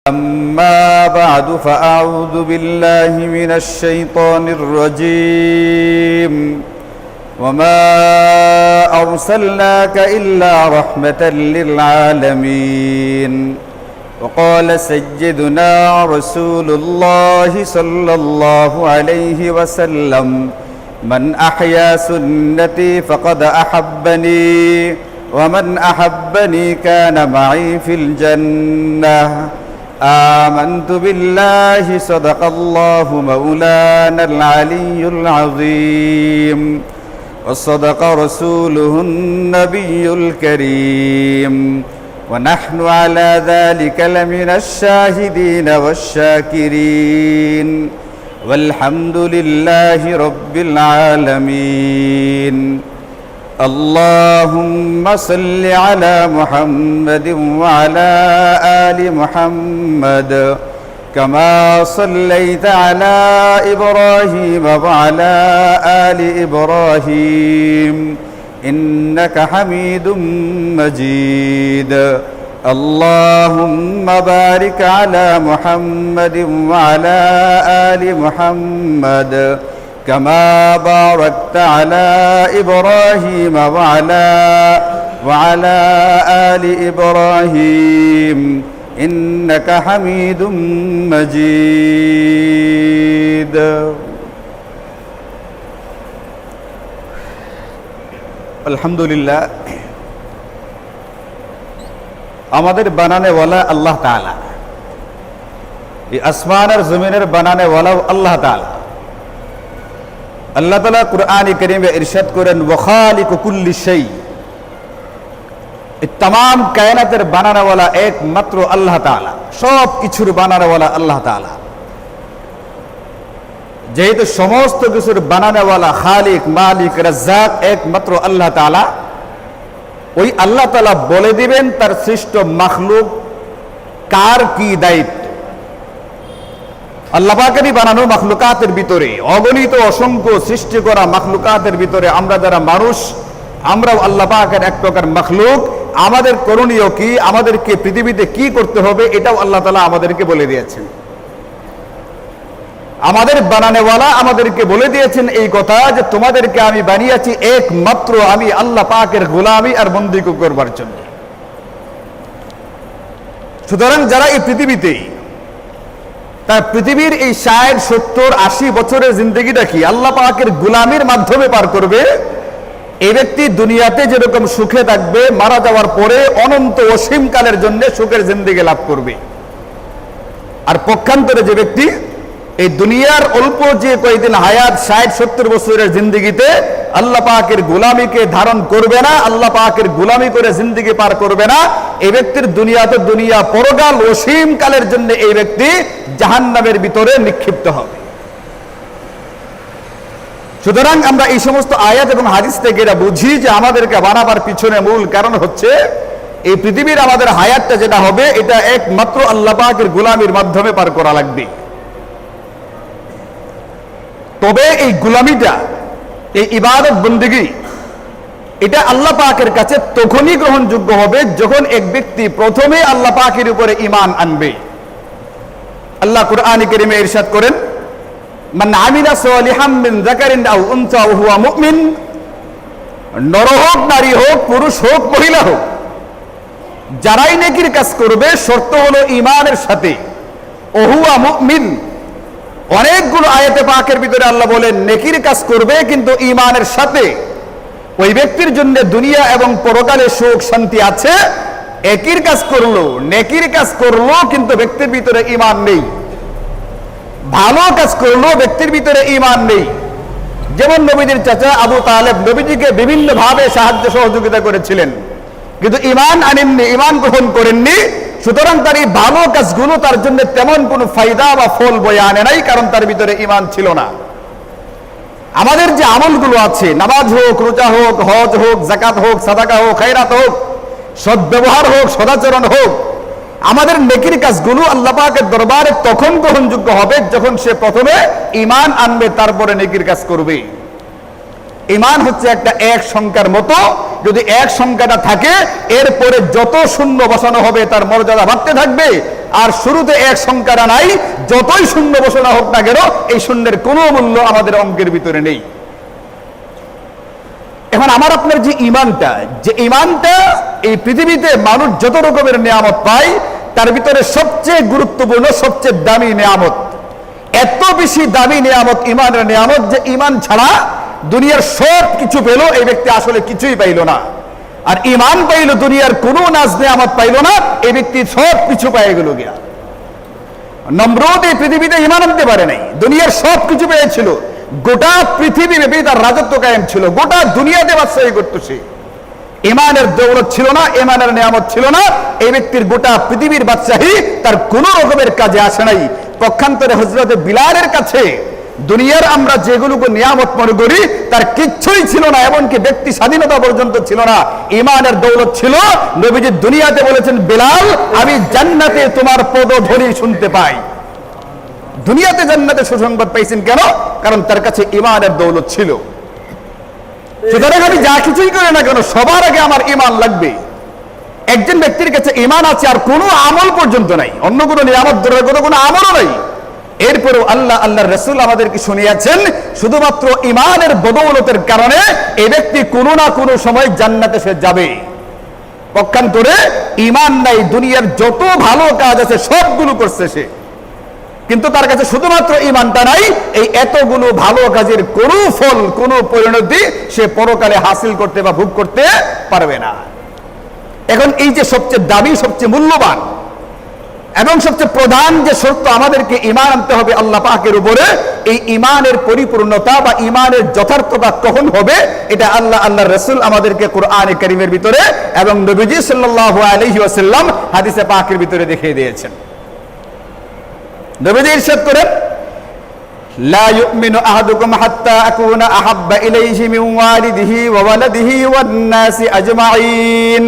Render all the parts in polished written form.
أما بعد فأعوذ بالله من الشيطان الرجيم وما أرسلناك إلا رحمة للعالمين وقال سيدنا رسول الله صلى الله عليه وسلم من أحيا سنتي فقد أحبني ومن أحبني كان معي في الجنة آمنت بالله صدق الله مولانا العلي العظيم وصدق رسوله النبي الكريم ونحن على ذلك لمن الشاهدين والشاكرين والحمد لله رب العالمين اللهم صل على محمد وعلى آل محمد كما صليت على إبراهيم وعلى آل إبراهيم إنك حميد مجيد اللهم بارك على محمد وعلى آل محمد كما باركت على إبراهيم وعلى آل إبراهيم إنك حميد مجيد الحمد لله আমাদের বানানে ওয়ালা আল্লাহ তাআলা, এই আসমান আর জমিনের বানানে ওয়ালা আল্লাহ তাআলা। আল্লাহ তাআলা কুরআনে কারীমে ইরশাদ করেন ওয়াখালিকু কুল্লি শাই, এই तमाम কায়নাতের বানানোওয়ালা একমাত্র আল্লাহ তাআলা, সব কিছুর বানানোওয়ালা আল্লাহ তাআলা। যেহেতু সমস্ত কিছুর বানানোওয়ালা খালিক মালিক রাজ্জাক একমাত্র আল্লাহ তাআলা, ওই আল্লাহ তাআলা বলে দিবেন তার সৃষ্ট মাখলুক কার কি দায়িত্ব। আল্লাহ পাকেরই বানানো মাখলুকাতের ভিতরে, অগণিত অসংখ্য সৃষ্টি করা মাখলুকাতের ভিতরে আমরা যারা মানুষ, আমরাও আল্লাহ পাকের এক প্রকার মাখলুক। আমাদের করণীয় কি, আমাদেরকে পৃথিবীতে কি করতে হবে, এটাও আল্লাহ তাআলা আমাদেরকে বলে দিয়েছেন। আমাদের বানানেওয়ালা আমাদেরকে বলে দিয়েছেন এই কথা যে তোমাদেরকে আমি বানিয়েছি একমাত্র আমি আল্লাহ পাকের গোলামি আর বন্দি করবার জন্য। সুতরাং যারা এই পৃথিবীতে তার পৃথিবীর এই 60, 70, 80 বছরের জিন্দগিটা কি আল্লাহ পাকের গোলামির মাধ্যমে পার করবে, এই ব্যক্তি দুনিয়াতে যেরকম সুখে থাকবে, মারা যাওয়ার পরে অনন্ত অসীম কালের জন্য সুখের জিন্দগি লাভ করবে। আর পক্ষান্তরে যে ব্যক্তি এই দুনিয়ার অল্প যে কয়েকদিন হায়াত 60, 70 বছরের জিন্দগিতে আল্লাহ পাকের গোলামিকে ধারণ করবে না, আল্লাহ পাকের গোলামি করে জিন্দগি পার করবে না, এই ব্যক্তির দুনিয়াতে দুনিয়া পরকাল অসীম কালের জন্য এই ব্যক্তি জাহান্নামের ভিতরে নিক্ষিপ্ত হবে। সুতরাং আমরা এই সমস্ত আয়াত এবং হাদিস থেকে এটা বুঝি যে আমাদেরকে বানাবার পিছনে মূল কারণ হচ্ছে এই পৃথিবীর আমাদের হায়াতটা যেটা হবে এটা একমাত্র আল্লাহ পাকের গোলামির মাধ্যমে পার করা লাগবে। তবে এই গোলামিটা, এই ইবাদত বন্দেগী, এটা আল্লাহ পাকের কাছে তখনই গ্রহণযোগ্য হবে যখন এক ব্যক্তি প্রথমে আল্লাহ পাকের উপরে ঈমান আনবে। আল্লাহ কুরআনে কারীমে ইরশাদ করেন মান আমিলা সালিহাম মিন যাকারিন আও উনসা ওয়া হুয়া মুমিন, নর হোক নারী হোক, পুরুষ হোক মহিলা হোক, যারাই নেকির কাজ করবে শর্ত হলো ঈমানের সাথে। ওয়া হুয়া মুমিন, অনেকগুলো আয়াতে পাকের ভিতরে আল্লাহ বলেন নেকির কাজ করবে কিন্তু ঈমানের সাথে। ওই ব্যক্তির জন্য দুনিয়া এবং পরকালে সুখ শান্তি আছে। একই কাজ করলো, নেকির কাজ করলো কিন্তু ব্যক্তির ভিতরে ঈমান নেই, ভালো কাজ করলো ব্যক্তির ভিতরে ঈমান নেই। যেমন নবীজির চাচা আবু তালেব নবীজিকে বিভিন্ন ভাবে সাহায্য সহযোগিতা করেছিলেন, কিন্তু ঈমান আনেননি, ঈমান গ্রহণ করেননি। সুতরাং তার এই ভালো কাজগুলো তার জন্য তেমন কোনো ফায়দা বা ফল বয়ে আনে নাই, কারণ তার ভিতরে ঈমান ছিল না। আমাদের যে আমলগুলো আছে, নামাজ হোক, রোজা হোক, হজ হোক, যাকাত হোক, সাদাকা হোক, খায়রাত হোক, সদ্ব্যবহার হোক, সদাচরণ হোক, আমাদের নেকির কাজগুলো আল্লাহ পাকের দরবারে তখন গ্রহণযোগ্য হবে যখন সে প্রথমে ঈমান আনবে, তারপরে নেকির কাজ করবে। ইমান হচ্ছে একটা এক সংখ্যার মতো, যদি এক সংখ্যাটা থাকে এরপরে যত শূন্য বসানো হবে তার মর্যাদা বাড়তে থাকবে। আর শুরুতে এক সংখ্যাটা নাই, যতই শূন্য বসানো হোক না কেন এই শূন্যের কোনো মূল্য আমাদের অঙ্কের ভিতরে নেই। এখন আমার আপনার যে ইমানটা এই পৃথিবীতে মানুষ যত রকমের নিয়ামত পায় তার ভিতরে সবচেয়ে গুরুত্বপূর্ণ, সবচেয়ে দামি নিয়ামত, এত বেশি দামি নিয়ামত ইমানের নিয়ামত যে ইমান ছাড়া দুনিয়ার সব কিছু পেল এই ব্যক্তি আসলে কিছুই পাইল না। আর ইমান পাইল, দুনিয়ার কোনো নাজ নিয়ামত পাইল না, এই ব্যক্তি সব কিছু পাই গেল গিয়া। নমরুদ এই পৃথিবীতে ইমান আনতে পারে নাই, দুনিয়ার সব কিছু পেয়েছিল, গোটা পৃথিবী ব্যাপী তার রাজত্ব কায়েম ছিল, গোটা দুনিয়াতে বাদশাহী করত সে। ইমানের দৌলত ছিল না, ইমানের নিয়ামত ছিল না, এই ব্যক্তির গোটা পৃথিবীর বাদশাহী তার কোন রকমের কাজে আসে নাই। পক্ষান্তরে হযরত বিলালের কাছে দুনিয়ার আমরা যেগুলোকে নিয়ামত মনে করি তার কিচ্ছুই ছিল না, এমনকি ব্যক্তি স্বাধীনতা পর্যন্ত ছিল না, ইমানের দৌলত ছিল। নবীজি দুনিয়াতে বলেছেন, বিলাল আমি জান্নাতে তোমার পদধ্বনি শুনতে পাই। দুনিয়াতে জান্নাতে সুসংবাদ পাইছেন কেন? কারণ তার কাছে ইমানের দৌলত ছিল। সুতরাং আমি যা কিছুই করি না কেন সবার আগে আমার ইমান লাগবে। একজন ব্যক্তির কাছে ইমান আছে আর কোনো আমল পর্যন্ত নাই, অন্য কোনো নিয়ামত দূরের কথা কোনো আমলও নাই, এরপরেও আল্লাহর রাসূল আমাদেরকে শুনিয়েছেন শুধুমাত্র ইমানের বদৌলতের কারণে এই ব্যক্তি কোনো না কোনো সময় জান্নাতে সে যাবে। পক্ষান্তরে ইমান নাই, দুনিয়ার যত ভালো কাজ আছে সবগুলো করছে সে, কিন্তু তার কাছে শুধুমাত্র ইমানটা নাই, এই এতগুলো ভালো কাজের কোনো ফল, কোনো পরিণতি সে পরকালে হাসিল করতে বা ভোগ করতে পারবে না। এখন এই যে সবচেয়ে দামি, সবচেয়ে মূল্যবান এবং সবচেয়ে প্রধান যে শর্ত আমাদেরকে ইমান আনতে হবে আল্লাহ পাকের উপরে, এই ইমানের পরিপূর্ণতা বা ইমানের যথার্থতা কখন হবে এটা আল্লাহর রাসূল আমাদেরকে কোরআনে কারীমের ভিতরে এবং নবীজি সাল্লাল্লাহু আলাইহি ওয়াসাল্লাম হাদিসে পাকের ভিতরে দেখিয়ে দিয়েছেন। নবীজি ইরশাদ করেন, লা ইউমিনু আহাদুকুম হাত্তা আকুনা আহাব্বা ইলাইহি মিন ওয়ালিদিহি ওয়া ওয়ালাদিহি ওয়ান নাসি আজমাইন।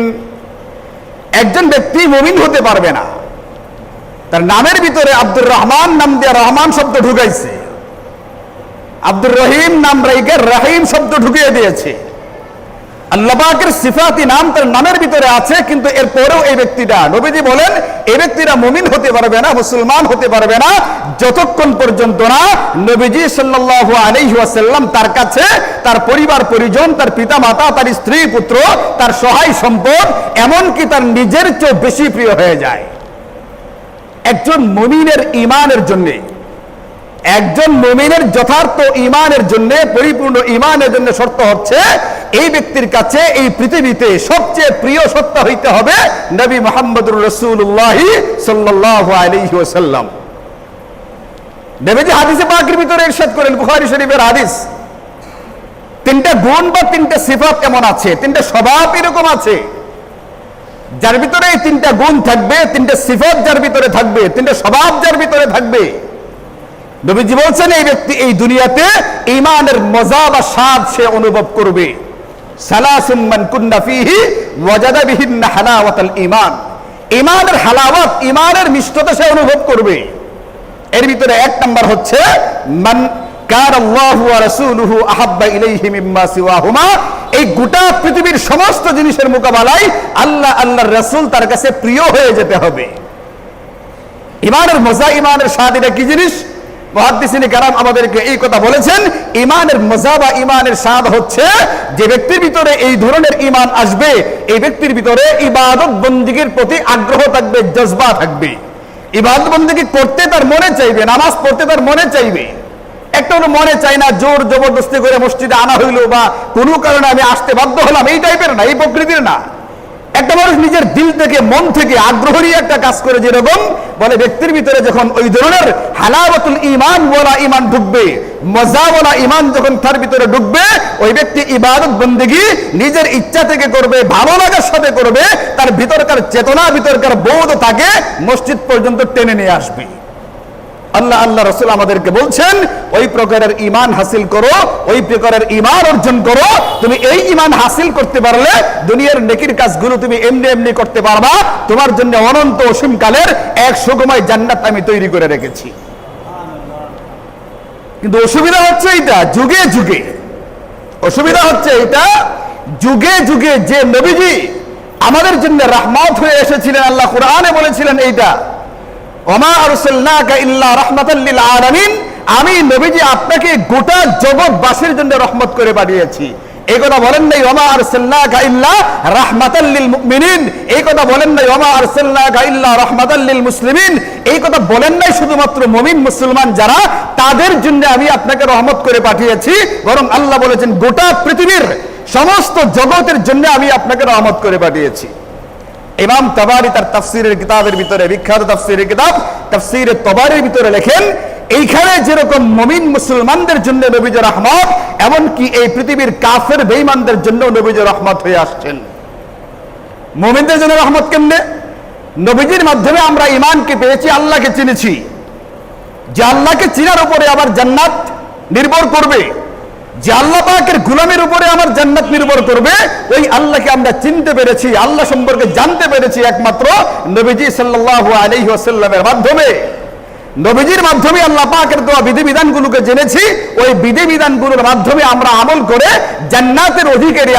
একজন ব্যক্তি মুমিন হতে পারবে না, তার নামের ভিতরে আব্দুর রহমান নাম দিয়ে রহমান শব্দ ঢুকাইছে, আব্দুর রহিম নাম রাইকে রহিম শব্দ ঢুকিয়ে দিয়েছে। আল্লাহ পাকের সিফাতি নাম তার নামের ভিতরে আছে, কিন্তু এরপরেও এই ব্যক্তিটা, নবীজি বলেন এই ব্যক্তিরা মুমিন হতে পারবে না, মুসলমান হতে পারবে না যতক্ষণ পর্যন্ত না নবীজি সাল্লাল্লাহু আলাইহি ওয়াসাল্লাম তার কাছে তার পরিবার পরিজন, তার পিতা মাতা, তার স্ত্রী পুত্র, তার সহায় সম্পদ, এমনকি তার নিজের চেয়ে বেশি প্রিয় হয়ে যায়। একজন মুমিনের ইমানের জন্য, একজন মুমিনের যথার্থ ইমানের জন্য, পরিপূর্ণ ইমানের জন্য শর্ত হচ্ছে এই ব্যক্তির কাছে এই পৃথিবীতে সবচেয়ে প্রিয় সত্তা হইতে হবে নবী মুহাম্মদুর রাসূলুল্লাহ সাল্লাল্লাহু আলাইহি ওয়াসাল্লাম। নবীজি হাদিসে পাকের ভিতরে ইরশাদ করেন, বুখারী শরীফের হাদিস, তিনটা গুণ বা তিনটা সিফাত এমন আছে, তিনটা স্বভাব এরকম আছে যার ভিতরে এই তিনটা গুণ থাকবে, তিনটা সিফাত যার ভিতরে থাকবে, তিনটা স্বভাব যার ভিতরে থাকবে, নবীজি বলছেন এই ব্যক্তি এই দুনিয়াতে ঈমানের মজা বা স্বাদ সে অনুভব করবে। সালাসুম মান কুন্না ফীহি ওয়াজাদা বিহিন্না হালাওয়াতাল ঈমান। ঈমানের হালাওয়াত, ঈমানের মিষ্টতা সে অনুভব করবে। এর ভিতরে এক নাম্বার হচ্ছে মান কানা আল্লাহু ওয়া রাসূলুহু আহাব্বা ইলাইহি মিম্মা সিওয়াহুমা। এই গোটা পৃথিবীর সমস্ত জিনিসের মোকাবেলায় আল্লাহর রাসূল তার কাছে প্রিয় হয়ে যেতে হবে। ঈমানের মজা, ঈমানের স্বাদ এটা কি জিনিস? মুহাদ্দিসিনে কেরাম আমাদেরকে এই কথা বলেছেন, ঈমানের মজা বা ঈমানের স্বাদ হচ্ছে যে ব্যক্তির ভিতরে এই ধরনের ঈমান আসবে, এই ব্যক্তির ভিতরে ইবাদত বন্দেগীর প্রতি আগ্রহ থাকবে, জজবা থাকবে, ইবাদত বন্দেগী করতে তার মনে চাইবে, নামাজ পড়তে তার মনে চাইবে। একটা হলো মনে চাই না, জোর জবরদস্তি করে মসজিদে আনা হইলো বা কোনো কারণে আমি আসতে বাধ্য হলাম, এই টাইপের না, এই প্রকৃতির না। একটা মানুষ নিজের দিল থেকে, মন থেকে আগ্রহী একটা কাজ করে, যেরকম বলে ব্যক্তির ভিতরে যখন ওই ধরনের হালাওয়াতুল ঈমান বলা ঈমান ঢুকবে, মজা বলা ঈমান যখন তার ভিতরে ঢুকবে, ওই ব্যক্তি ইবাদত বন্দেগী নিজের ইচ্ছা থেকে করবে, ভালো লাগার সাথে করবে, তার ভিতরকার চেতনা, ভিতরকার বোধ তাকে মসজিদ পর্যন্ত টেনে নিয়ে আসবে। আল্লাহ রাসূল আমাদেরকে বলছেন ওই প্রকারের ঈমান হাসিল করো, ওই প্রকারের ঈমান অর্জন করো। তুমি এই ঈমান হাসিল করতে পারলে দুনিয়ার নেকির কাজগুলো তুমি এমনি এমনি করতে পারবা। তোমার জন্য অনন্ত অসীমকালের এক সুগময় জান্নাত আমি তৈরি করে রেখেছি। কিন্তু অসুবিধা হচ্ছে এইটা, যুগে যুগে অসুবিধা হচ্ছে এটা, যুগে যুগে যে নবীজি আমাদের জন্য রাহমত হয়ে এসেছিলেন, আল্লাহ কোরআনে বলেছিলেন এইটা, ওমা আরসালনাকা ইল্লা রাহমাতাল লিল আলামিন, আমি নবীজি আপনাকে গোটা জগৎবাসীর জন্য রহমত করে পাঠিয়েছি। এই কথা বলেন নাই ওমা আরসালনাকা ইল্লা রাহমাতাল লিল মুমিনিন, এই কথা বলেন নাই ওমা আরসালনাকা ইল্লা রাহমাতাল লিল মুসলিমিন, এই কথা বলেন নাই শুধুমাত্র মুমিন মুসলমান যারা তাদের জন্য আমি আপনাকে রহমত করে পাঠিয়েছি, বরং আল্লাহ বলেছেন গোটা পৃথিবীর সমস্ত জগতের জন্য আমি আপনাকে রহমত করে পাঠিয়েছি। ইমাম তাবারি তার তাফসীরের কিতাবের ভিতরে, বিখ্যাত তাফসীরের কিতাব তাফসীরে তাবারির ভিতরে লেখেন, এইখানে যেরকম মুমিন মুসলমানদের জন্য নবীজি রহমত, এমনকি এই পৃথিবীর কাফের বেঈমানদের জন্য নবীজি রহমত হয়ে আসছেন। মুমিনদের জন্য রহমত কেমনে? নবীজির মাধ্যমে আমরা ঈমানকে পেয়েছি, আল্লাহকে চিনেছি, যে আল্লাহকে চিনার উপরে আবার জান্নাত নির্ভর করবে, যে আল্লাহ পাকের গোলামের উপরে আমার জান্নাত নির্ভর করবে, ওই আল্লাহকে আমরা চিনতে পেরেছি, আল্লাহ সম্পর্কে জানতে পেরেছি একমাত্র নবীজি সাল্লাল্লাহু আলাইহি ওয়াসাল্লামের মাধ্যমে। নবীজির মাধ্যমে আল্লাহ পাকের দেওয়া বিধিবিধানগুলোকে জেনেছি, ওই বিধিবিধানগুলোর মাধ্যমে আমরা আমল করে জান্নাতের অধিকারী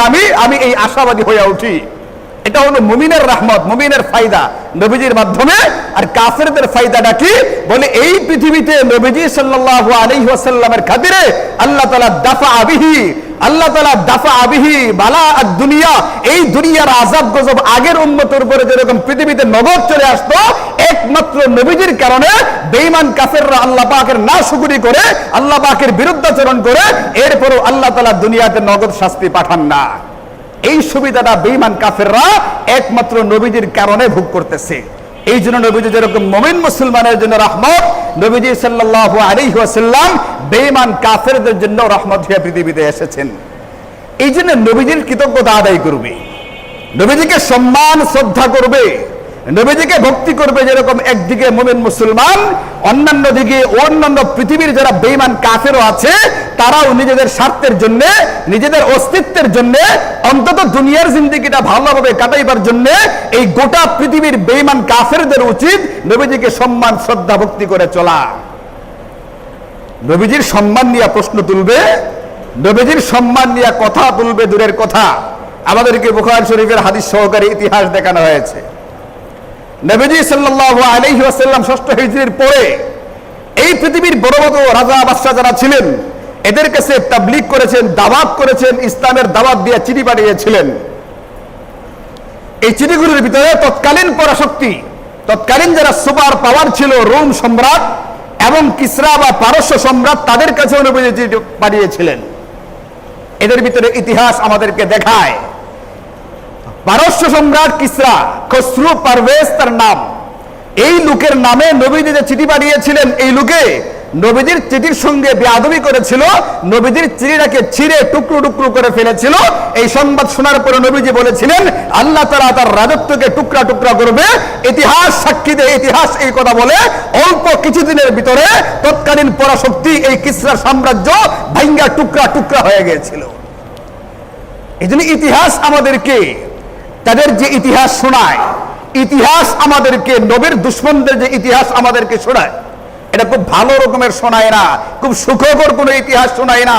আমি এই আশাবাদী হয়ে উঠি। এটা হলো মুমিনের রহমত, মুমিনের ফায়দা নবীজির মাধ্যমে। আর কাফেরদের ফায়দাটা কি? বলে এই পৃথিবীতে নবীজি সাল্লাল্লাহু আলাইহি ওয়াসাল্লামের খাতিরে আল্লাহ তাআলা দাফা আবিহি বালা দুনিয়া, এই দুনিয়ার আযাব গজব আগের উম্মতের উপরে যেরকম পৃথিবীতে নগদ চলে আসতো, একমাত্র নবীজির কারণে বেঈমান কাফেররা আল্লাহ পাকের নাশুকরি করে, আল্লাহ পাকের বিরুদ্ধাচরণ করে, এরপরও আল্লাহ তাআলা দুনিয়াতে নগদ শাস্তি পাঠান না। এই সুবিধাটা বেঈমান কাফেররা একমাত্র নবীজির কারণে ভোগ করতেছে। এই জন্য নবীজি যেরকম মুমিন মুসলমানের জন্য রহমত, নবীজি সাল্লাল্লাহু আলাইহি ওয়াসাল্লাম বেঈমান কাফেরদের জন্য রহমত হয়ে পৃথিবীতে এসেছেন। এই জন্য নবীজির কৃতজ্ঞতা আদায় করবে, নবীজিকে সম্মান শ্রদ্ধা করবে, নবীজিকে ভক্তি করবে। যেরকম একদিকে মুমিন মুসলমান, অন্যান্য দিকে অন্যান্য পৃথিবীর যারা বেঈমান কাফেরও আছে, তারাও নিজেদের স্বার্থের জন্য, নিজেদের অস্তিত্বের জন্য, অন্তত দুনিয়ার জিন্দেগিটা ভালোভাবে কাটাইবার জন্য এই গোটা পৃথিবীর বেঈমান কাফেরদের উচিত নবীজিকে সম্মান শ্রদ্ধা ভক্তি করে চলা। নবীজির সম্মান নিয়ে প্রশ্ন তুলবে, নবীজির সম্মান নিয়ে কথা তুলবে দূরের কথা। আমাদেরকে বুখারী শরীফের হাদিস সহকারে ইতিহাস দেখানো হয়েছে। নবীজি সাল্লাল্লাহু আলাইহি ওয়াসাল্লাম 6ষ্ঠ হিজরির পরে এই পৃথিবীর বড় বড় রাজা বাদশা যারা ছিলেন, এদের কাছে তাবলীগ করেছেন, দাওয়াত করেছেন, ইসলামের দাওয়াত দিয়ে চিঠি পাঠিয়েছিলেন। এই চিঠিগুলোর ভিতরে তৎকালীন পরাশক্তি, তৎকালীন যারা সুপার পাওয়ার ছিল, রোম সম্রাট এবং কিসরা বা পারস্য সম্রাট, তাদের কাছেও নবীজি চিঠি পাঠিয়েছিলেন। এদের ভিতরে ইতিহাস আমাদেরকে দেখায়, পারস্য সম্রাট কিসরা, খসরু পারভেজ তার নাম, এই লোকের নামে নবীজি যে চিঠি পাঠিয়েছিলেন, এই লোকে নবীজির চিঠির সঙ্গে বেয়াদবি করেছিল, নবীজির চিঠিটাকে ছিঁড়ে টুকরো টুকরো করে ফেলেছিল। এই সংবাদ শোনার পরে নবীজি বলেছিলেন আল্লাহ তাআলা তার রাজত্বকে টুকরা টুকরা করবে। ইতিহাস সাক্ষী দেয়, ইতিহাস এই কথা বলে, অল্প কিছুদিনের ভিতরে তৎকালীন পরাশক্তি এই কিসরার সাম্রাজ্য ভাঙ্গা টুকরা টুকরা হয়ে গিয়েছিল। এই জন্য ইতিহাস আমাদেরকে, তাদের যে ইতিহাস শোনায়, ইতিহাস আমাদেরকে, নবীর দুশ্মনদের যে ইতিহাস আমাদেরকে শোনায়, এটা খুব ভালো রকমের শোনায় না, খুব সুখকর কোনো ইতিহাস শোনায় না।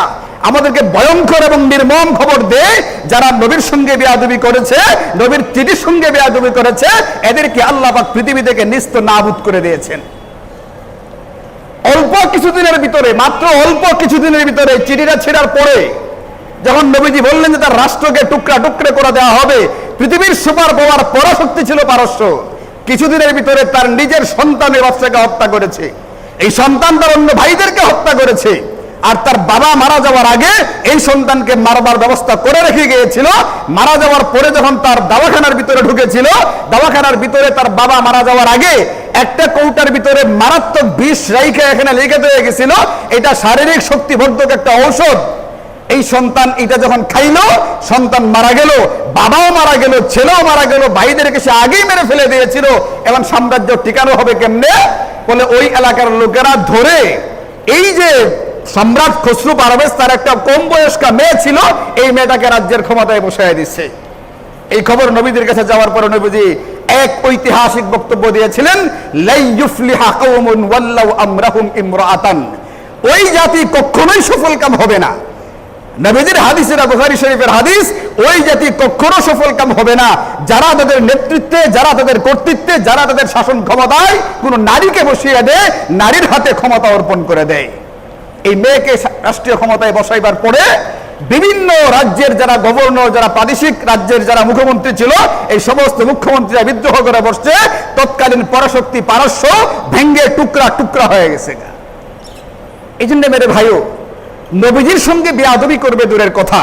আমাদেরকে ভয়ঙ্কর এবং নির্মম খবর দেয়, যারা নবীর সঙ্গে বেয়াদবি করেছে, নবীর চিঠির সঙ্গে বেয়াদবি করেছে, এদেরকে আল্লাহ পাক পৃথিবী থেকে নিস্ত নাবুদ করে দিয়েছেন। অল্প কিছুদিনের ভিতরে, মাত্র অল্প কিছুদিনের ভিতরে চিঠিটা ছেড়ার পরে যখন নবীজি বললেন যে তার রাষ্ট্রকে টুকরা টুকরে করে দেওয়া হবে, পৃথিবীর সুপার পাওয়ার পরাশক্তি ছিল পারস্য, কিছুদিনের ভিতরে তার নিজের সন্তানের বাচ্চাকে হত্যা করেছে, এই সন্তান তার অন্য ভাইদেরকে হত্যা করেছে। আর তার বাবা মারা যাওয়ার আগে এই সন্তানকে মারবার ব্যবস্থা করে রেখে গিয়েছিল। মারা যাওয়ার পরে যখন তার দাওয়াখানার ভিতরে ঢুকেছিল, দাওয়াখানার ভিতরে তার বাবা মারা যাওয়ার আগে একটা কৌটার ভিতরে মারাত্মক বিষ রাইখে এখানে লিখে দিয়ে গেছিল, এটা শারীরিক শক্তিবর্ধক একটা ঔষধ। এই সন্তান এটা যখন খাইলো, সন্তান মারা গেল, বাবাও মারা গেল, ছেলেও মারা গেল, ভাইদেরকে সে আগেই মেরে ফেলে দিয়েছিল। এবং সাম্রাজ্য টিকানো হবে কেমনে? বলে ওই এলাকার লোকেরা ধরে, এই যে সম্রাট খসরু পারভেজ, তার একটা কম বয়স্কা মেয়ে ছিল, এই মেয়েটাকে রাজ্যের ক্ষমতায় বসায় দিচ্ছে। এই খবর নবীদের কাছে যাওয়ার পরে নবীজি এক ঐতিহাসিক বক্তব্য দিয়েছিলেন, লা ইউফলিহা কওমুন ওয়াল্লাউ আমরাহুম ইমরাআতান, ওই জাতি কখনোই সফলকাম হবে না, নবীজির হাদিসেরা বুখারী শরীফের হাদিস, ওই জাতি কখনো সফলকাম হবে না যারা তাদের নেতৃত্বে, যারা তাদের কর্তৃত্বে, যারা তাদের শাসন ক্ষমতায় কোন নারীকে বসিয়ে দেয়, নারীর হাতে ক্ষমতা অর্পণ করে দেয়। এই মেয়েকে রাষ্ট্রীয় ক্ষমতায় বসাইবার পরে বিভিন্ন রাজ্যের যারা গভর্নর, যারা প্রাদেশিক রাজ্যের যারা মুখ্যমন্ত্রী ছিল, এই সমস্ত মুখ্যমন্ত্রীরা বিদ্রোহ করে বসছে। তৎকালীন পরাশক্তি পারস্য ভেঙ্গে টুকরা টুকরা হয়ে গেছে। এই জন্য মেরে ভাইও, নবীজির সঙ্গে বেয়াদবি করবে দূরের কথা,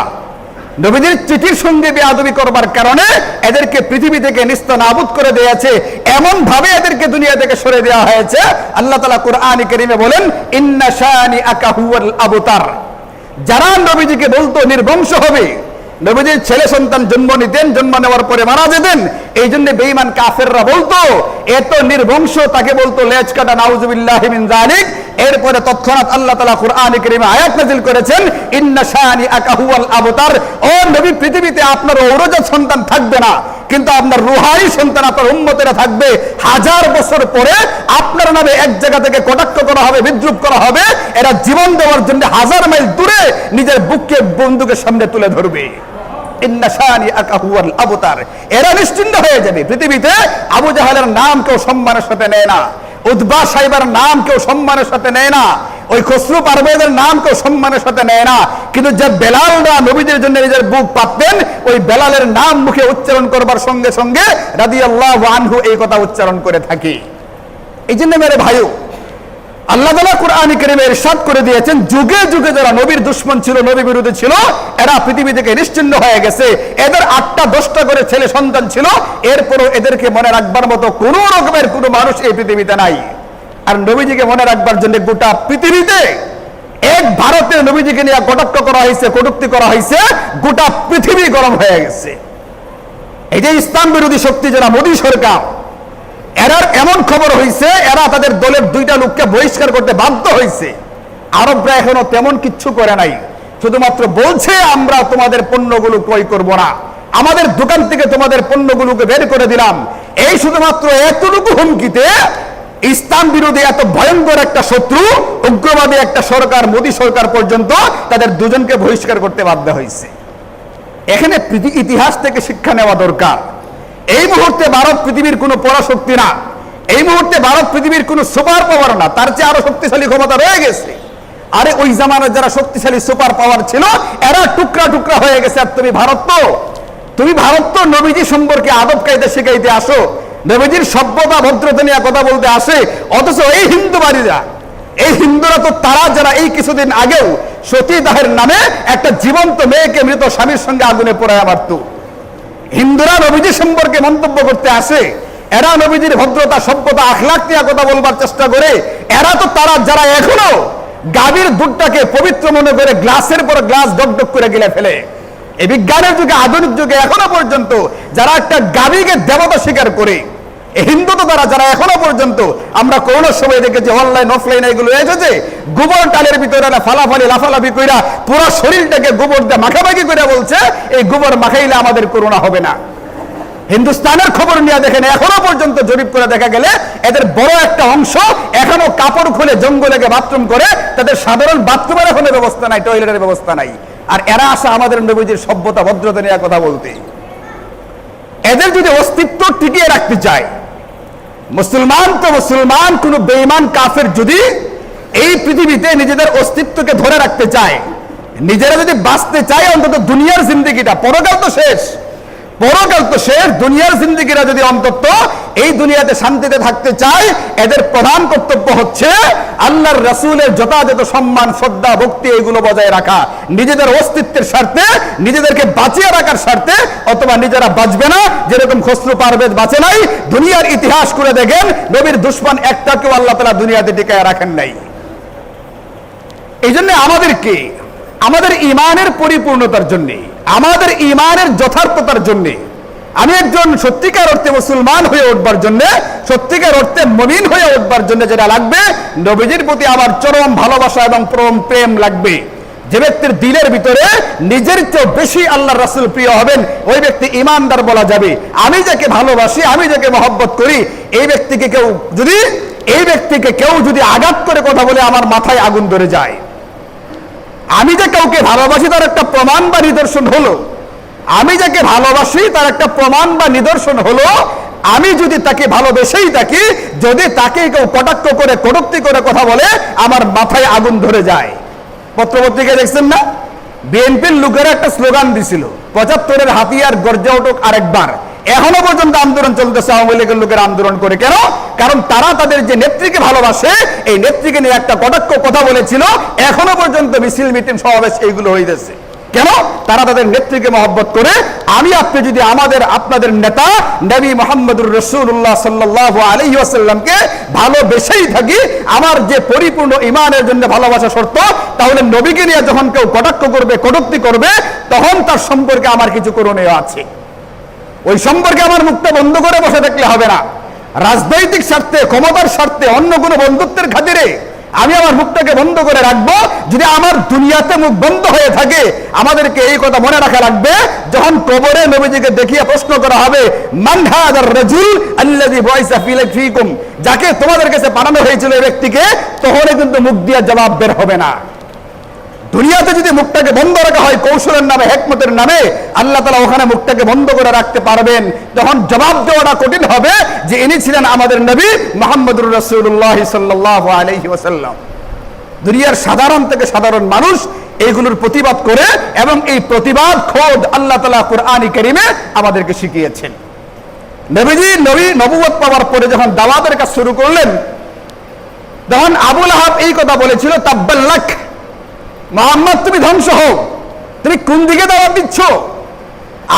নবীজির চিঠির সঙ্গে বেয়াদবি করবার কারণে এদেরকে পৃথিবী থেকে নিস্তানাবুদ করে দিয়েছে, এমন ভাবে এদেরকে দুনিয়া থেকে সরে দেওয়া হয়েছে। আল্লাহ তাআলা কুরআনে কারীমে বলেন, ইন্না শানিআকা হুয়াল আবতার। যারা নবীজিকে বলতো নির্বংশ হবে, নবীজির ছেলে সন্তান জন্ম নিতেন, জন্ম নেওয়ার পরে মারা যেতেন, এই জন্য বেঈমান কাফেররা বলতো এত নির্বংশ, তাকে বলতো লেজ কাটা, নাউজুবিল্লাহি মিন যালিক। এরপরে তৎক্ষণাৎ আল্লাহ তাআলা কুরআনে কারীমে আয়াত নাযিল করেছেন, ইন্না শানিআকা হুয়াল আবতার। ও নবী, পৃথিবীতে আপনার ঔরজাত সন্তান থাকবে না, কিন্তু আপনার রুহানি সন্তান, আপনার উম্মতেরা থাকবে। 1000 বছর পরে আপনার নামে এক জায়গা থেকে কটাক্ষ করা হবে, বিদ্রুপ করা হবে, এরা জীবন দেওয়ার জন্য 1000 মাইল দূরে নিজের বুককে বন্দুকের সামনে তুলে ধরবে। ইন্না শানিআকা হুয়াল আবতার। এরা নিশ্চিন্ত হয়ে যাবে। পৃথিবীতে আবু জাহেলের নাম কেউ সম্মানের সাথে নেয় না, উতবা সাইবার নাম কেউ সম্মানের সাথে নেয় না, ওই খসরু পারভেজের নাম কেউ সম্মানের সাথে নেয় না। কিন্তু যে বেলালরা নবীদের জন্য নিজের বুক পাততেন, ওই বেলালের নাম মুখে উচ্চারণ করবার সঙ্গে সঙ্গে রাদিয়াল্লাহু আনহু এই কথা উচ্চারণ করে থাকি। এই জন্য মেরে ভাইও, আল্লাহ তাআলা কুরআনে কারীমে ইরশাদ করে দিয়েছেন, যুগে যুগে যারা নবীর দুশমন ছিল, নবী বিরোধী ছিল, এরা পৃথিবী থেকে নিশ্চিহ্ন হয়ে গেছে। এদের 8টা 10টা করে ছেলে সন্তান ছিল, এরপরও এদেরকে মনে রাখবার মতো কোন রকমের কোন মানুষ এই পৃথিবীতে নাই। আর নবীজিকে মনে রাখবার জন্য গোটা পৃথিবীতে, এক ভারতে নবীজিকে নিয়ে কটাক্ষ করা হয়েছে, কটূক্তি করা হয়েছে, গোটা পৃথিবী গরম হয়ে গেছে। এই যে ইসলাম বিরোধী শক্তি যারা মোদী সরকার, এরার এমন খবর হয়েছে, এরা তাদের দলের 2টা লোককে বহিষ্কার করতে বাধ্য হয়েছে। আরবরা এখনো তেমন কিচ্ছু করে নাই, শুধুমাত্র বলছে আমরা তোমাদের পণ্যগুলো ক্রয় করব না, আমাদের দোকান থেকে তোমাদের পণ্যগুলোকে বের করে দিলাম। এই শুধুমাত্র এতটুকু হুমকিতে ইসলাম বিরোধী এত ভয়ঙ্কর একটা শত্রু, উগ্রবাদী একটা সরকার, মোদী সরকার পর্যন্ত তাদের দুজনকে বহিষ্কার করতে বাধ্য হয়েছে। এখানে ইতিহাস থেকে শিক্ষা নেওয়া দরকার। এই মুহূর্তে ভারত পৃথিবীর কোনো পরাশক্তি না, এই মুহূর্তে ভারত পৃথিবীর কোনো সুপার পাওয়ার না, তার চেয়ে আরো শক্তিশালী ক্ষমতা রয়ে গেছে। আরে ওই জামানার যারা শক্তিশালী সুপার পাওয়ার ছিল, এরা টুকরা টুকরা হয়ে গেছে। আর তুমি ভারত তো নবীজি সম্পর্কে আদব কায়দা শিখাইতে আসো, নবীজির সভ্যতা ভদ্রতা নিয়ে কথা বলতে আসে, অথচ এই হিন্দুবাদীরা, এই হিন্দুরা তো তারা যারা এই কিছুদিন আগেও সতীদাহের নামে একটা জীবন্ত মেয়েকে মৃত স্বামীর সঙ্গে আগুনে পোড়ায় মারত। হিন্দুরা নবীজি সম্পর্কে মন্তব্য করতে আসে, এরা নবীজির ভদ্রতা, সভ্যতা, আখলাক নিয়ে কথা বলবার চেষ্টা করে। এরা তো তারা যারা এখনো গাভীর দুধটাকে পবিত্র মনে করে গ্লাসের পর গ্লাস ডকডক করে গিলে ফেলে। এই বিজ্ঞানের যুগে, আধুনিক যুগে এখনো পর্যন্ত যারা একটা গাভীকে দেবতা স্বীকার করে, হিন্দু তো তারা যারা এখনো পর্যন্ত, আমরা করোনার সময় দেখেছি অনলাইন অফলাইন এগুলো এসেছে, গোবর টালের ভিতরে ফালাফালি লাফালাফি কইরা পুরো শরীরটাকে গোবর দিয়ে মাখামাখি করে বলছে এই গোবর মাখাইলে আমাদের করোনা হবে না। হিন্দুস্তানের খবর নিয়ে দেখেন, এখনো পর্যন্ত জরিপ করে দেখা গেলে এদের বড় একটা অংশ এখনো কাপড় খুলে জঙ্গলে বাথরুম করে, তাদের সাধারণ বাথরুমের এখনো ব্যবস্থা নাই, টয়লেটের ব্যবস্থা নাই। আর এরা আসে আমাদের নবীজির সভ্যতা ভদ্রতা নিয়ে কথা বলতে। এদের যদি অস্তিত্ব টিকিয়ে রাখতে চায়, মুসলমান তো মুসলমান, কোন বেঈমান কাফের যদি এই পৃথিবীতে নিজেদের অস্তিত্বকে ধরে রাখতে চায়, নিজেরা যদি বাঁচতে চায়, অন্তত দুনিয়ার জিন্দেগিটা, পরকাল তো শেষ, দুনিয়ার জিন্দেগিরা যদি অন্তত এই দুনিয়াতে শান্তিতে থাকতে চায়, এদের প্রধান কর্তব্য হচ্ছে আল্লাহর রাসূলের যথাযথ সম্মান, শ্রদ্ধা, ভক্তি এগুলো বজায় রাখা, নিজেদের অস্তিত্বের স্বার্থে, নিজেদেরকে বাঁচিয়ে রাখার স্বার্থে। অথবা নিজেরা বাঁচবে না, যেরকম খসরু পারভেজ বাঁচে নাই। দুনিয়ার ইতিহাস করে দেখেন, নবীর দুশমন একটাকেও আল্লাহ তাআলা দুনিয়াতে টিকায় রাখেন নাই। এই জন্য আমাদেরকে আমাদের ঈমানের পরিপূর্ণতার জন্য, আমাদের ঈমানের যথার্থতার জন্য, আমি একজন সত্যিকার অর্থে মুসলমান হয়ে উঠবার জন্য, সত্যিকার অর্থে মুমিন হয়ে উঠবার জন্য যেটা লাগবে, নবীজির প্রতি আমার চরম ভালোবাসা এবং পরম প্রেম লাগবে। যে ব্যক্তির দিলের ভিতরে নিজের চেয়ে বেশি আল্লাহর রাসূল প্রিয় হবেন, ওই ব্যক্তি ঈমানদার বলা যাবে। আমি যাকে ভালোবাসি, আমি যাকে মহব্বত করি, এই ব্যক্তিকে কেউ যদি আঘাত করে কথা বলে আমার মাথায় আগুন ধরে যায়। আমি যে কাউকে ভালোবাসি তার একটা প্রমাণ বা নিদর্শন হলো, আমি যাকে ভালোবাসি তার একটা প্রমাণ বা নিদর্শন হলো আমি যদি তাকে ভালোবেসেই থাকি, যদি তাকে কেউ কটাক্ষ করে কটূক্তি করে কথা বলে আমার মাথায় আগুন ধরে যায়। পত্রপত্রিকায় দেখছেন না, বিএনপির লোকেরা একটা স্লোগান দিছিল ৭৫-এর হাতিয়ার গর্জে উঠুক আরেকবার। এখনো পর্যন্ত আন্দোলন চলতেছে, আওয়ামী লীগের লোকেরা আন্দোলন করে। কেন? কারণ তারা তাদের যে নেত্রীকে ভালোবাসে, এই নেত্রীকে নিয়ে একটা কটাক্ষ কথা বলেছিল, এখনো পর্যন্ত মিছিল মিটিং সমাবেশ এইগুলো হইতেছে। কেন? তারা তাদের নেত্রীকে মহব্বত করে। আমি আপনি যদি আপনাদের নেতা নবী মুহাম্মদুর রাসূলুল্লাহ সাল্লাল্লাহু আলাইহি ওয়াসাল্লামকে ভালোবেসেই থাকি, আমার যে পরিপূর্ণ ঈমানের জন্য ভালোবাসা শর্ত, তাহলে নবীকে নিয়ে যখন কেউ কটাক্ষ করবে কটূক্তি করবে তখন তার সম্পর্কে আমার কিছু করণীয় আছে। ওই সম্পর্কে আমার মুখটা বন্ধ করে বসে থাকলে হবে না। রাজনৈতিক স্বার্থে, ক্ষমতার স্বার্থে, অন্য কোনো বন্ধুত্বের খাতিরে আমি আমার মুখটাকে বন্ধ করে রাখবো। যদি আমার দুনিয়াতে মুখ বন্ধ হয়ে থাকে, আমাদেরকে এই কথা মনে রাখা লাগবে, যখন কবরে নবীজিকে দেখিয়ে প্রশ্ন করা হবে মান হাদার রাজুল আল্লাযী বুইসা ফীকুম, যাকে তোমাদের কাছে পাঠানো হয়েছিল এই ব্যক্তিকে, তখনই কিন্তু মুখ দিয়ে জবাব বের হবে না। দুনিয়াতে যদি মুখটাকে বন্ধ রাখা হয় কৌশলের নামে, হিকমতের নামে, আল্লাহ তাআলা ওখানে মুখটাকে বন্ধ করে রাখতে পারবেন। তখন জবাব দেওয়াটা কঠিন হবে যে ইনি ছিলেন আমাদের নবী মুহাম্মদুর রাসূলুল্লাহ সাল্লাল্লাহু আলাইহি ওয়াসাল্লাম। দুনিয়ার সাধারণ থেকে সাধারণ মানুষ এইগুলোর প্রতিবাদ করে, এবং এই প্রতিবাদ খোদ আল্লাহ তাআলা কুরআনে কারীমে আমাদেরকে শিখিয়েছেন। নবীজি নবুয়ত পাওয়ার পরে যখন দাওয়াতের কাজ শুরু করলেন, তখন আবু লাহাব এই কথা বলেছিল তাব্বাল্লাক, মুহাম্মদ তুমি ধ্বংস হও, তুমি কোন দিকে দাওয়াত দিচ্ছ?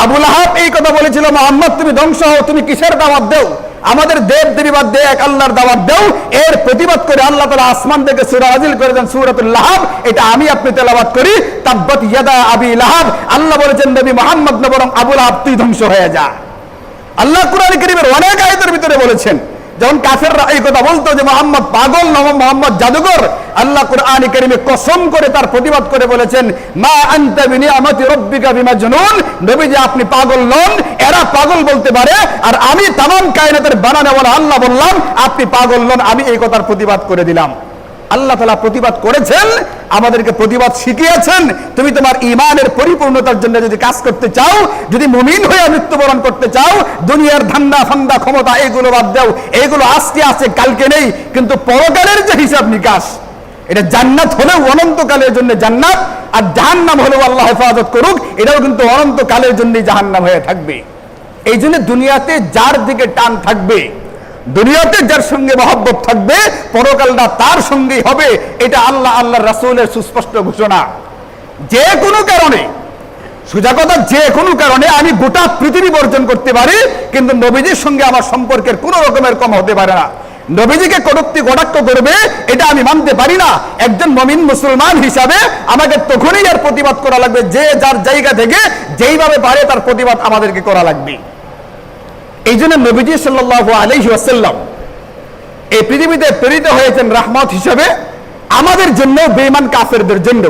আবু লাহাব এই কথা বলেছিল মুহাম্মদ তুমি ধ্বংস হও, তুমি কিসের দাওয়াত দাও? আমাদের দেব দেবী বাদ দিয়ে এক আল্লাহর দাওয়াত দাও। এর প্রতিবাদ করে আল্লাহ তাআলা আসমান থেকে সূরা নাযিল করে দেন সূরাতুল লাহাব। এটা আমি আপনি তেলাওয়াত করি, তাব্বাত ইয়াদা আবি লাহাব। আল্লাহ বলেছেন নবী মুহাম্মদ না, বরং আবু লাহাব তুই ধ্বংস হয়ে যা। আল্লাহ কুরআন কারীমের অনেক আয়াতের ভিতরে বলেছেন। যখন কাফেররা এই কথা বলতো যে মুহাম্মদ পাগল, মুহাম্মদ জাদুকর, আল্লাহ কুরআনে কারীমে কসম করে তার প্রতিবাদ করে বলেছেন মা আনতা বিনিআমাতি রাব্বিকা বিমাজনুন, নবীজি আপনি পাগল নন। এরা পাগল বলতে পারে, আর আমি তামাম কায়নাতের বানানেওয়ালা আল্লাহ বললাম আপনি পাগল নন। আমি এই কথার প্রতিবাদ করে দিলাম। আল্লাহ তাআলা প্রতিবাদ করেছেন, আমাদেরকে প্রতিবাদ শিখিয়েছেন। তুমি তোমার ঈমানের পরিপূর্ণতার জন্য যদি কাজ করতে চাও, যদি মুমিন হয়ে মৃত্যুবরণ করতে চাও, দুনিয়ার ধান্দা ফান্দা ক্ষমতা এগুলো বাদ দাও। এগুলো আজকে আছে কালকে নেই, কিন্তু পরকালের যে হিসাব নিকাশ, এটা জান্নাত হলেও অনন্তকালের জন্য জান্নাত, আর জাহান্নাম হলেও আল্লাহ হেফাজত করুক, এটাও কিন্তু অনন্তকালের জন্যই জাহান্নাম হয়ে থাকবে। এই জন্য দুনিয়াতে যার দিকে টান থাকবে, দুনিয়াতে যার সঙ্গে মহব্বত থাকবে, পরকালটা তার সঙ্গেই হবে। এটা আল্লাহর রাসূলের সুস্পষ্ট ঘোষণা। যে কোনো কারণে, সোজা কথা, যে কোনো কারণে আমি গোটা পৃথিবী বর্জন করতে পারি, কিন্তু নবীজির সঙ্গে আমার সম্পর্কের কোনো রকমের কম হতে পারে না। নবীজিকে কটূক্তি কটাক্ষ করবে এটা আমি মানতে পারি না। একজন মুমিন মুসলমান হিসাবে আমাকে তখনই এর প্রতিবাদ করা লাগবে, যে যার জায়গা থেকে যেইভাবে পারে তার প্রতিবাদ আমাদেরকে করা লাগবে। এই জন্য নবীজি সাল্লাল্লাহু আলাইহি ওয়াসাল্লাম এই পৃথিবীতে প্রেরিত হয়েছেন রাহমত হিসেবে আমাদের জন্য, বেঈমান কাফেরদের জন্য।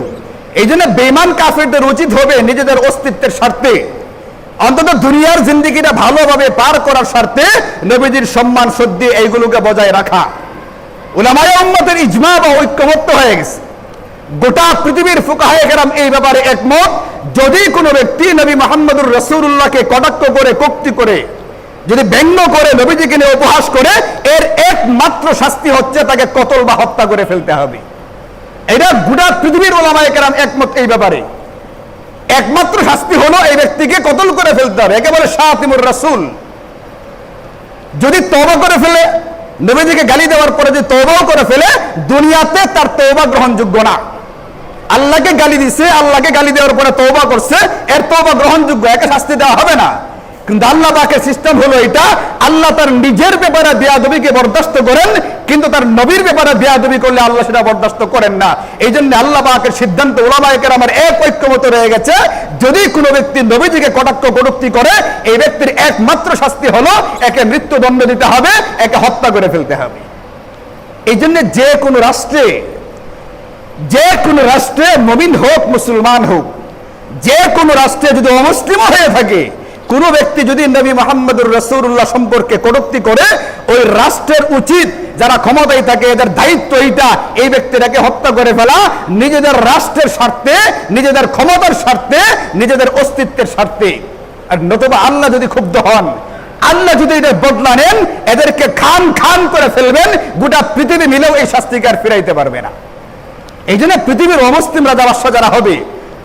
এই জন্য বেঈমান কাফেরদের উচিত হবে নিজেদের অস্তিত্বের স্বার্থে, অন্তত দুনিয়ার জিন্দেগিটা ভালোভাবে পার করার স্বার্থে নবীজির সম্মান শ্রদ্ধা এইগুলোকে বজায় রাখা। উলামায়ে উম্মতের ইজমা বা ঐক্যমত্য হয়ে গেছে। গোটা পৃথিবীর ফুকাহায়ে কেরাম এই ব্যাপারে একমত, যদি কোনো ব্যক্তি নবী মুহাম্মদুর রাসূলুল্লাহকে কটাক্ষ করে, কটূক্তি করে, যদি ব্যঙ্গ করে, নবীজিকে নিয়ে উপহাস করে, এর একমাত্র শাস্তি হচ্ছে তাকে কতল বা হত্যা করে ফেলতে হবে। এটা গোটা পৃথিবীর উলামায়ে কেরাম একমত এই ব্যাপারে। একমাত্র শাস্তি হলো এই ব্যক্তিকে কতল করে ফেলতে হবে। একেবারে শাতিমুর রাসূল যদি তওবা করে ফেলে, নবীজিকে গালি দেওয়ার পরে যদি তওবাও করে ফেলে, দুনিয়াতে তার তওবা গ্রহণযোগ্য না। আল্লাহকে গালি দিছে, আল্লাহকে গালি দেওয়ার পরে তওবা করছে, এর তওবা গ্রহণযোগ্য, একে শাস্তি দেওয়া হবে না। কিন্তু আল্লাহ পাকের সিস্টেম হলো এটা, আল্লাহ তার নিজের ব্যাপারে বেয়াদবিকে বরদাস্ত করেন, কিন্তু তার নবীর ব্যাপারে বেয়াদবি করলে আল্লাহ সেটা বরদাস্ত করেন না। এই জন্য আল্লাহ পাকের সিদ্ধান্ত উলামায়ে কেরামের এক ঐক্যমত রয়ে গেছে, যদি কোনো ব্যক্তি নবীজিকে কটাক্ষ কটূক্তি করে, এই ব্যক্তির একমাত্র শাস্তি হলো একে মৃত্যুদণ্ড দিতে হবে, একে হত্যা করে ফেলতে হবে। এই জন্য যে কোনো রাষ্ট্রে মুমিন হোক মুসলমান হোক, যে কোনো রাষ্ট্রে যদি অমুসলিম হয়ে থাকে, কোন ব্যক্তি যদি নবী মুহাম্মদুর রাসূলুল্লাহ সম্পর্কে কটূক্তি করে, ওই রাষ্ট্রের উচিত যারা ক্ষমতায় থাকে এদের দায়িত্ব এইটা, এই ব্যক্তিটাকে হত্যা করে ফেলা নিজেদের রাষ্ট্রের স্বার্থে, নিজেদের ক্ষমতার স্বার্থে, নিজেদের অস্তিত্বের স্বার্থে। আর নতুবা আল্লাহ যদি ক্ষুব্ধ হন, আল্লাহ যদি এটা বদলা নেন, এদেরকে খান খান করে ফেলবেন, গোটা পৃথিবী মিলেও এই শাস্তিকে আর ফিরাইতে পারবে না। এই জন্য পৃথিবীর অমুসলিম রাজা বাদশাহ যারা হবে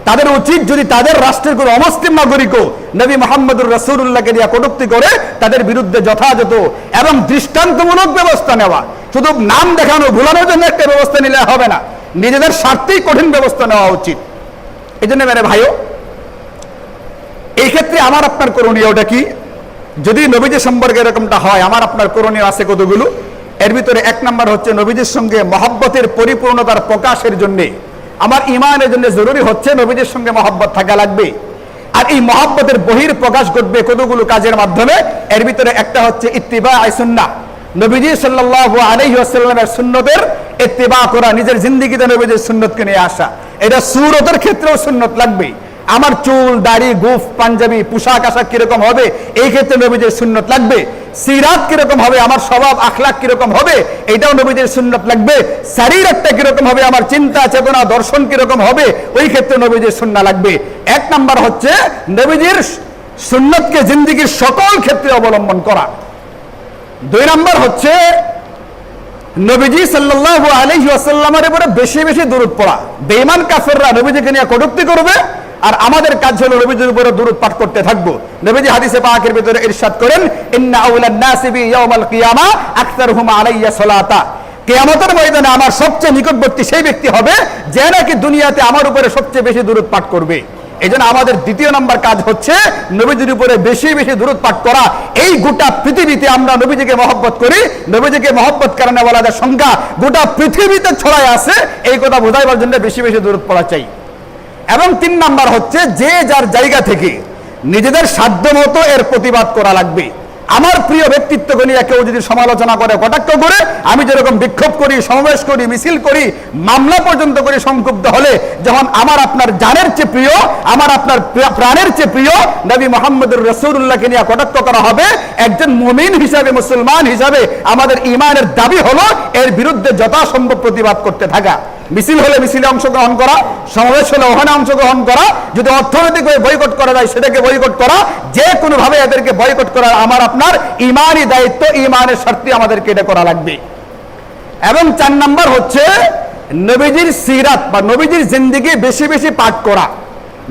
তাদের উচিত, যদি তাদের রাষ্ট্রের কোনো অমুসলিম নাগরিকও নবী মুহাম্মদুর রাসূলুল্লাহকে নিয়ে কটূক্তি করে তাদের বিরুদ্ধে যথাযথ এবং দৃষ্টান্তমূলক ব্যবস্থা নেওয়া। শুধু নাম দেখানো ভুলানোর জন্য একটা ব্যবস্থা নিলে হবে না, নিজেদের স্বার্থেই কঠিন ব্যবস্থা নেওয়া উচিত। এই জন্য মেরে ভাইও, এই ক্ষেত্রে আমার আপনার করণীয়টা কি? যদি নবীজি সম্পর্কে এরকমটা হয়, আমার আপনার করণীয় আছে কতগুলো। এর ভিতরে এক নাম্বার হচ্ছে নবীজির সঙ্গে মহব্বতের পরিপূর্ণতার প্রকাশের জন্য, আমার ইমানের জন্য জরুরি হচ্ছে নবীজির সঙ্গে মহব্বত থাকা লাগবে। আর এই মহব্বতের বহির প্রকাশ ঘটবে কতগুলো কাজের মাধ্যমে। এর ভিতরে একটা হচ্ছে ইত্তিবা সুন্নাহ, নবীজি সাল্লাল্লাহু আলাইহি ওয়াসাল্লামের সুন্নতের ইত্তিবা করা, নিজের জিন্দেগিতে নবীজির সুন্নতকে নিয়ে আসা। এটা সুরতের ক্ষেত্রেও সুন্নত লাগবে। আমার চুল, দাড়ি, গুফ, পাঞ্জাবি, পোশাক আশাক কিরকম হবে, এই ক্ষেত্রে নবীজির সুন্নত লাগবে। সিরাত কিরকম হবে, আমার স্বভাব আখলাক কিরকম হবে, এটাও নবীজির সুন্নত লাগবে। শরীরটা কিরকম হবে, আমার চিন্তা চেতনা দর্শন কিরকম হবে, ওই ক্ষেত্রে নবীজির সুন্নাহ লাগবে। এক নাম্বার হচ্ছে নবীজির সুন্নতকে জিন্দেগির সকল ক্ষেত্রে অবলম্বন করা। দুই নাম্বার হচ্ছে নবীজি সাল্লাল্লাহু আলাইহি ওয়াসাল্লামের উপরে বেশি বেশি দরুদ পড়া। বেঈমান কাফেররা নবীজিকে নিয়ে কটূক্তি করবে, আর আমাদের কাজ হলো নবীজির উপরে দরুদ পাঠ করতে থাকবো। নবীজি হাদিসে পাকের ভিতরে ইরশাদ করেন, ইন্না আউলান নাসি বি ইয়াউমাল কিয়ামা আকতারুহুম আলাইয়া সালাতা। কিয়ামতের ময়দানে আমার সবচেয়ে নিকটবর্তী সেই ব্যক্তি হবে যে নাকি দুনিয়াতে আমার উপরে সবচেয়ে বেশি দরুদ পাঠ করবে। এই জন্য আমাদের দ্বিতীয় নম্বর কাজ হচ্ছে নবীজির উপরে বেশি বেশি দরুদ পাঠ করা। এই গোটা পৃথিবীতে আমরা নবীজিকে মহব্বত করি, নবীজিকে মহব্বত কারণে ওয়ালাদের সংখ্যা গোটা পৃথিবীতে ছড়ায় আছে, এই কথা বোঝাইবার জন্য বেশি বেশি দরুদ পড়া চাই। এবং তিন নাম্বার হচ্ছে যে যার জায়গা থেকে নিজেদের সাধ্য মতো এর প্রতিবাদ করা লাগবে। আমার প্রিয় ব্যক্তিত্বকে নিয়ে কেউ যদি সমালোচনা করে, কটাক্ষ করে, আমি যেরকম বিক্ষোভ করি, সমাবেশ করি, মিছিল করি, মামলা পর্যন্ত করি, সংক্ষুব্ধ হলে যখন আমার আপনার জানের চেয়ে প্রিয়, আমার আপনার প্রাণের চেয়ে প্রিয় নবী মুহাম্মদুর রাসূলুল্লাহকে নিয়ে কটাক্ষ করা হবে, একজন মুমিন হিসাবে, মুসলমান হিসাবে আমাদের ঈমানের দাবি হলো এর বিরুদ্ধে যথাসম্ভব প্রতিবাদ করতে থাকা। মিছিল হলে মিছিলে অংশগ্রহণ করা, সমাবেশ হলে ওখানে অংশগ্রহণ করা, যদি অর্থনৈতিকভাবে বয়কট করা যায় সেটাকে বয়কট করা, যে কোনোভাবে এদেরকে বয়কট করার আমার আপনার ঈমানি দায়িত্ব, ঈমানের স্বার্থে আমাদেরকে এটা করা লাগবে। এবং চার নাম্বার হচ্ছে নবীজির সিরাত বা নবীজির জিন্দেগি বেশি বেশি পাঠ করা।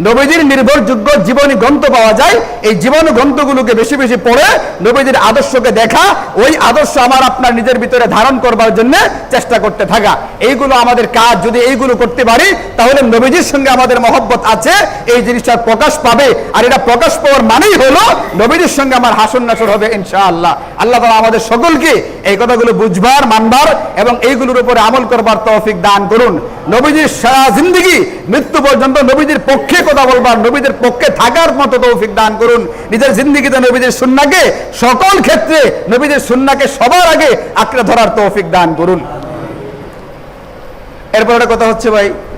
নবীজির নির্ভরযোগ্য জীবনী গ্রন্থ পাওয়া যায়, এই জীবনী গ্রন্থগুলোকে বেশি বেশি পড়ে নবীজির আদর্শকে দেখা, ওই আদর্শ আমার আপনার নিজের ভিতরে ধারণ করবার জন্য চেষ্টা করতে থাকা, এইগুলো আমাদের কাজ। যদি এইগুলো করতে পারি তাহলে নবীজির সঙ্গে আমাদের মহব্বত আছে, এই জিনিসটা প্রকাশ পাবে। আর এটা প্রকাশ পাওয়ার মানেই হলো নবীজির সঙ্গে আমার হাসন নাসর হবে ইনশাআল্লাহ। আল্লাহ তাআলা আমাদের সকলকে এই কথাগুলো বুঝবার, মানবার এবং এইগুলোর উপরে আমল করবার তৌফিক দান করুন। নবীজির সারা জিন্দেগি মৃত্যু পর্যন্ত নবীজির পক্ষে কথা বলবার, নবীদের পক্ষে থাকার মতো তৌফিক দান করুন। নিজের জিন্দেগিতে নবীদের সুন্নাহকে সকল ক্ষেত্রে, নবীদের সুন্নাহকে সবার আগে আঁকড়ে ধরার তৌফিক দান করুন। এরপর একটা কথা হচ্ছে ভাই,